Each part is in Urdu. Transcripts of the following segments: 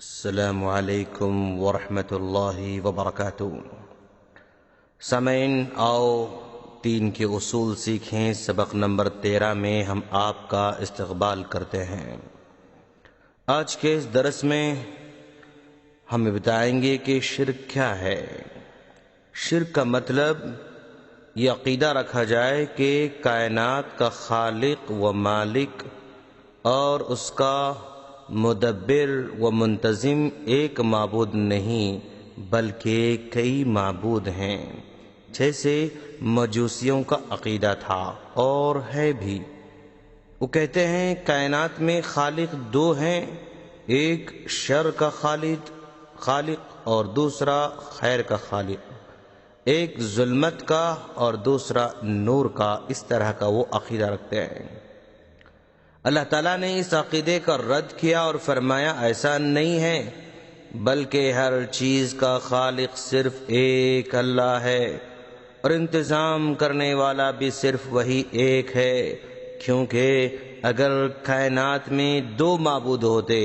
السلام علیکم ورحمۃ اللہ وبرکاتہ۔ سامعین، آؤ دین کے اصول سیکھیں۔ سبق نمبر 13 میں ہم آپ کا استقبال کرتے ہیں۔ آج کے اس درس میں ہم بتائیں گے کہ شرک کیا ہے۔ شرک کا مطلب یہ عقیدہ رکھا جائے کہ کائنات کا خالق و مالک اور اس کا مدبر و منتظم ایک معبود نہیں بلکہ کئی معبود ہیں، جیسے مجوسیوں کا عقیدہ تھا اور ہے بھی۔ وہ کہتے ہیں کائنات میں خالق دو ہیں، ایک شر کا خالق اور دوسرا خیر کا خالق، ایک ظلمت کا اور دوسرا نور کا۔ اس طرح کا وہ عقیدہ رکھتے ہیں۔ اللہ تعالیٰ نے اس عقیدے کا رد کیا اور فرمایا ایسا نہیں ہے، بلکہ ہر چیز کا خالق صرف ایک اللہ ہے اور انتظام کرنے والا بھی صرف وہی ایک ہے، کیونکہ اگر کائنات میں دو معبود ہوتے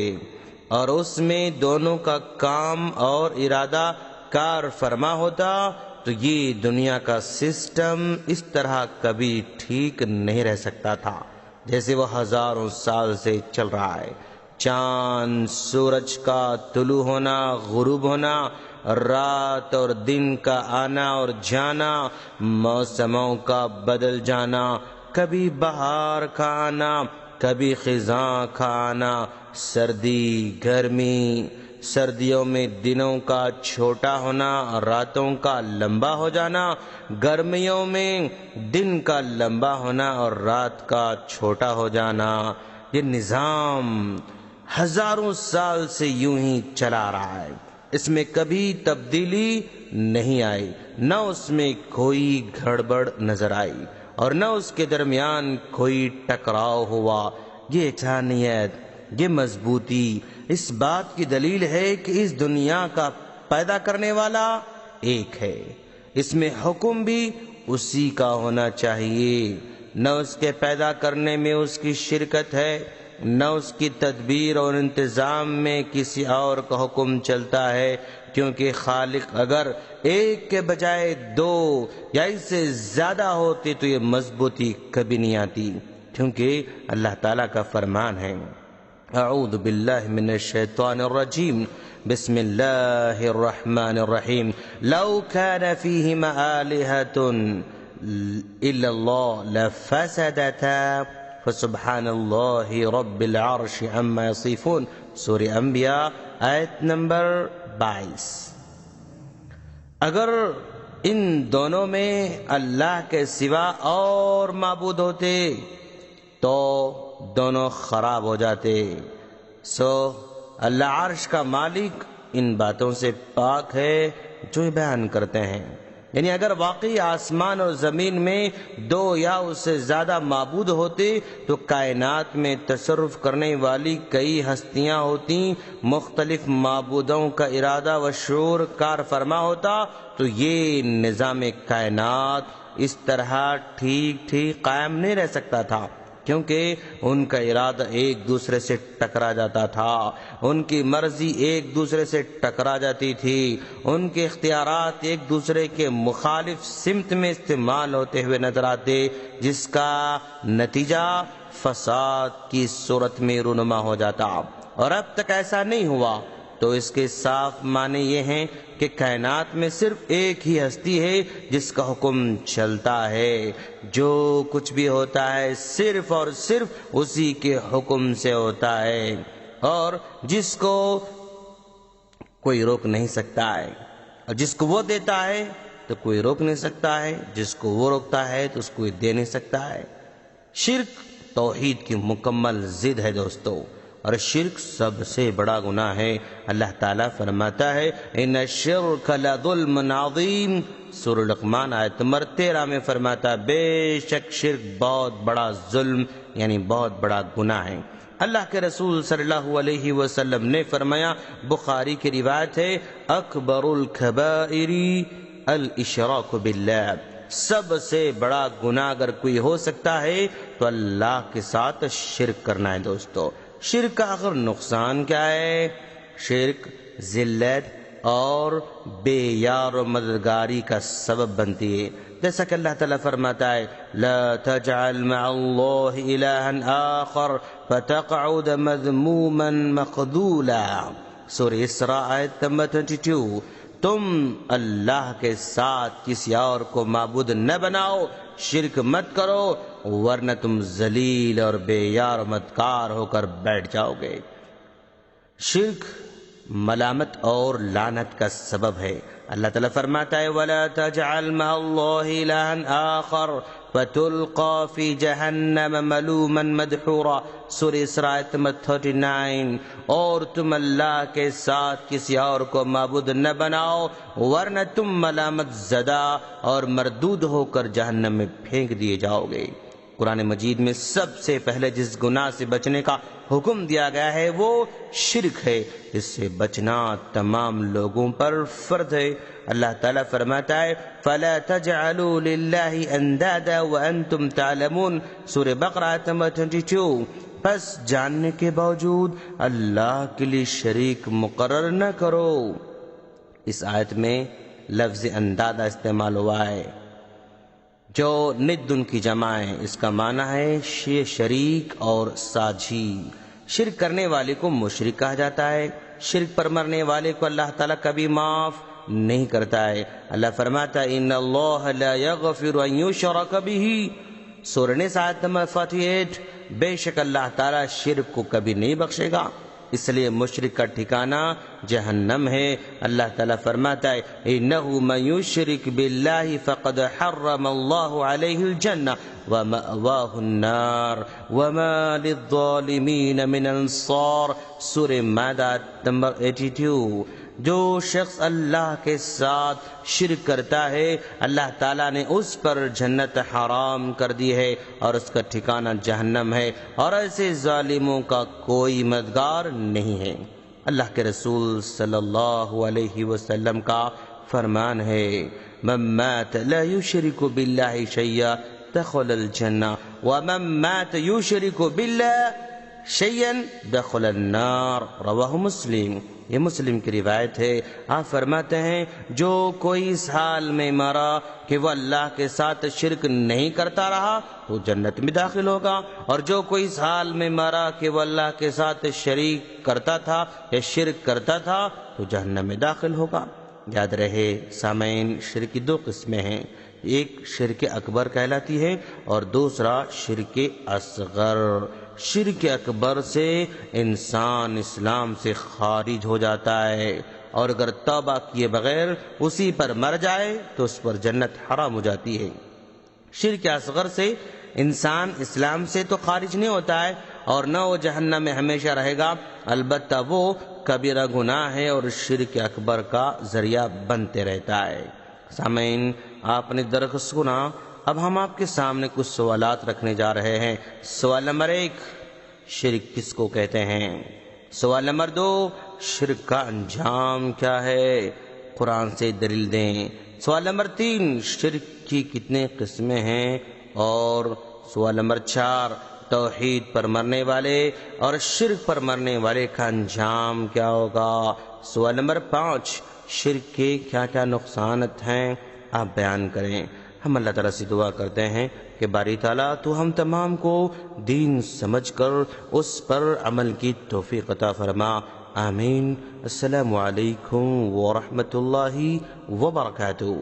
اور اس میں دونوں کا کام اور ارادہ کار فرما ہوتا تو یہ دنیا کا سسٹم اس طرح کبھی ٹھیک نہیں رہ سکتا تھا جیسے وہ ہزاروں سال سے چل رہا ہے۔ چاند سورج کا طلوع ہونا، غروب ہونا، رات اور دن کا آنا اور جانا، موسموں کا بدل جانا، کبھی بہار کا آنا، کبھی خزاں کا آنا، سردی گرمی، سردیوں میں دنوں کا چھوٹا ہونا اور راتوں کا لمبا ہو جانا، گرمیوں میں دن کا لمبا ہونا اور رات کا چھوٹا ہو جانا۔ یہ نظام ہزاروں سال سے یوں ہی چلا رہا ہے، اس میں کبھی تبدیلی نہیں آئی، نہ اس میں کوئی گڑبڑ نظر آئی اور نہ اس کے درمیان کوئی ٹکراؤ ہوا۔ یہ اٹھانیت، یہ مضبوطی اس بات کی دلیل ہے کہ اس دنیا کا پیدا کرنے والا ایک ہے، اس میں حکم بھی اسی کا ہونا چاہیے، نہ اس کے پیدا کرنے میں اس کی شرکت ہے، نہ اس کی تدبیر اور انتظام میں کسی اور کا حکم چلتا ہے، کیونکہ خالق اگر ایک کے بجائے دو یا اس سے زیادہ ہوتے تو یہ مضبوطی کبھی نہیں آتی، کیونکہ اللہ تعالیٰ کا فرمان ہے۔ اعوذ باللہ من الشیطان الرجیم، بسم اللہ الرحمن الرحیم، لو کان فیہما آلہۃ الا اللہ لفسدتا فسبحان اللہ رب العرش عما یصفون۔ سورہ انبیاء آیت نمبر 22۔ اگر ان دونوں میں اللہ کے سوا اور معبود ہوتے تو دونوں خراب ہو جاتے۔ سو اللہ عرش کا مالک ان باتوں سے پاک ہے جو یہ بیان کرتے ہیں، یعنی اگر واقعی آسمان اور زمین میں دو یا اس سے زیادہ معبود ہوتے تو کائنات میں تصرف کرنے والی کئی ہستیاں ہوتی، مختلف معبودوں کا ارادہ و شعور کار فرما ہوتا تو یہ نظام کائنات اس طرح ٹھیک قائم نہیں رہ سکتا تھا، کیونکہ ان کا ارادہ ایک دوسرے سے ٹکرا جاتا تھا، ان کی مرضی ایک دوسرے سے ٹکرا جاتی تھی، ان کے اختیارات ایک دوسرے کے مخالف سمت میں استعمال ہوتے ہوئے نظر آتے، جس کا نتیجہ فساد کی صورت میں رونما ہو جاتا، اور اب تک ایسا نہیں ہوا۔ تو اس کے صاف معنی یہ ہیں کہ کائنات میں صرف ایک ہی ہستی ہے جس کا حکم چلتا ہے، جو کچھ بھی ہوتا ہے صرف اور صرف اسی کے حکم سے ہوتا ہے، اور جس کو کوئی روک نہیں سکتا ہے، اور جس کو وہ دیتا ہے تو کوئی روک نہیں سکتا ہے، جس کو وہ روکتا ہے تو اس کو دے نہیں سکتا ہے۔ شرک توحید کی مکمل ضد ہے دوستو، اور شرک سب سے بڑا گناہ ہے۔ اللہ تعالیٰ فرماتا ہے ان الشرک لظلم عظیم، سورہ لقمان آیت نمبر 13 میں فرماتا ہے بے شک شرک بہت بڑا ظلم یعنی بہت بڑا گناہ ہے۔ اللہ کے رسول صلی اللہ علیہ وسلم نے فرمایا، بخاری کی روایت ہے، اکبر الکبائر الاشراک باللہ، سب سے بڑا گناہ اگر کوئی ہو سکتا ہے تو اللہ کے ساتھ شرک کرنا ہے۔ دوستو، شرک کا آخر نقصان کیا ہے؟ شرک ذلت اور بے یار و مددگاری کا سبب بنتی ہے، جیسا کہ اللہ تعالیٰ فرماتا ہے لا تجعل مع اللہ الہا آخر فتقعد مذموما مخذولا، سورہ اسراء آیت نمبر 22۔ تم اللہ کے ساتھ کسی اور کو معبود نہ بناؤ، شرک مت کرو، ورنہ تم ذلیل اور بے یار و مددگار ہو کر بیٹھ جاؤ گے۔ شرک ملامت اور لعنت کا سبب ہے۔ اللہ تعالیٰ فرماتا ہے وَلَا تَجْعَلْ مَعَ اللَّهِ إِلَٰهًا آخَرَ فَتُلْقَىٰ فِي جَهَنَّمَ مَلُومًا مَدْحُورًا، سورہ اسراء نمبر 39۔ اور تم اللہ کے ساتھ کسی اور کو معبود نہ بناؤ، ورنہ تم ملامت زدہ اور مردود ہو کر جہنم میں پھینک دیے جاؤ گے۔ قرآن مجید میں سب سے پہلے جس گناہ سے بچنے کا حکم دیا گیا ہے وہ شرک ہے، اس سے بچنا تمام لوگوں پر فرض ہے۔ اللہ تعالیٰ فرماتا ہے فَلَا تَجْعَلُوا لِلَّهِ أَنْدَادًا وَأَنْتُمْ تَعْلَمُونَ، سورہ بقرہ نمبر 22۔ پس جاننے کے باوجود اللہ کے لیے شریک مقرر نہ کرو۔ اس آیت میں لفظ اندادہ استعمال ہوا ہے جو ند ان کی جمع ہے، اس کا معنی ہے شریک اور ساجھی۔ شرک کرنے والے کو مشرک کہا جاتا ہے، شرک پر مرنے والے کو اللہ تعالیٰ کبھی معاف نہیں کرتا ہے۔ اللہ فرماتا ہے ان اللہ لا یغفر ان یشرک بہ، سورہ نساء نمبر 48۔ بے شک اللہ تعالیٰ شرک کو کبھی نہیں بخشے گا، اس لیے مشرک کا ٹھکانہ جہنم ہے۔ اللہ تعالیٰ فرماتا ہے انہ من یشرک باللہ فقد حرم اللہ علیہ الجنہ ومأواہ النار وما للظالمین من انصار، سورہ مائدہ نمبر 82۔ جو شخص اللہ کے ساتھ شرک کرتا ہے اللہ تعالیٰ نے اس پر جنت حرام کر دی ہے اور اس کا ٹھکانہ جہنم ہے، اور ایسے ظالموں کا کوئی مددگار نہیں ہے۔ اللہ کے رسول صلی اللہ علیہ وسلم کا فرمان ہے من مات لا یشرک باللہ شیئا دخل الجنہ ومن مات یشرک باللہ شیئا دخل النار، رواہ مسلم۔ یہ مسلم کی روایت ہے۔ آپ فرماتے ہیں جو کوئی اس حال میں مرا کہ وہ اللہ کے ساتھ شرک نہیں کرتا رہا تو جنت میں داخل ہوگا، اور جو کوئی اس حال میں مرا کہ وہ اللہ کے ساتھ شریک کرتا تھا یا شرک کرتا تھا تو جہنم میں داخل ہوگا۔ یاد رہے سامعین، شرک کی دو قسمیں ہیں، ایک شرک اکبر کہلاتی ہے اور دوسرا شرک اصغر۔ شرک اکبر سے انسان اسلام سے خارج ہو جاتا ہے، اور اگر توبہ کیے بغیر اسی پر مر جائے تو اس پر جنت حرام ہو جاتی ہے۔ شرک اصغر سے انسان اسلام سے تو خارج نہیں ہوتا ہے اور نہ وہ جہنم میں ہمیشہ رہے گا، البتہ وہ کبیرہ گناہ ہے اور شرک اکبر کا ذریعہ بنتے رہتا ہے۔ سامعین، آپ نے درخواست سنا، اب ہم آپ کے سامنے کچھ سوالات رکھنے جا رہے ہیں۔ سوال نمبر 1، شرک کس کو کہتے ہیں؟ سوال نمبر 2، شرک کا انجام کیا ہے؟ قرآن سے دلیل دیں۔ سوال نمبر 3، شرک کی کتنے قسمیں ہیں؟ اور سوال نمبر 4، توحید پر مرنے والے اور شرک پر مرنے والے کا انجام کیا ہوگا؟ سوال نمبر 5، شرک کے کیا کیا نقصانات ہیں؟ آپ بیان کریں۔ ہم اللہ تعالیٰ سے دعا کرتے ہیں کہ باری تعالیٰ تو ہم تمام کو دین سمجھ کر اس پر عمل کی توفیق عطا فرما، آمین۔ السلام علیکم ورحمۃ اللہ وبرکاتہ۔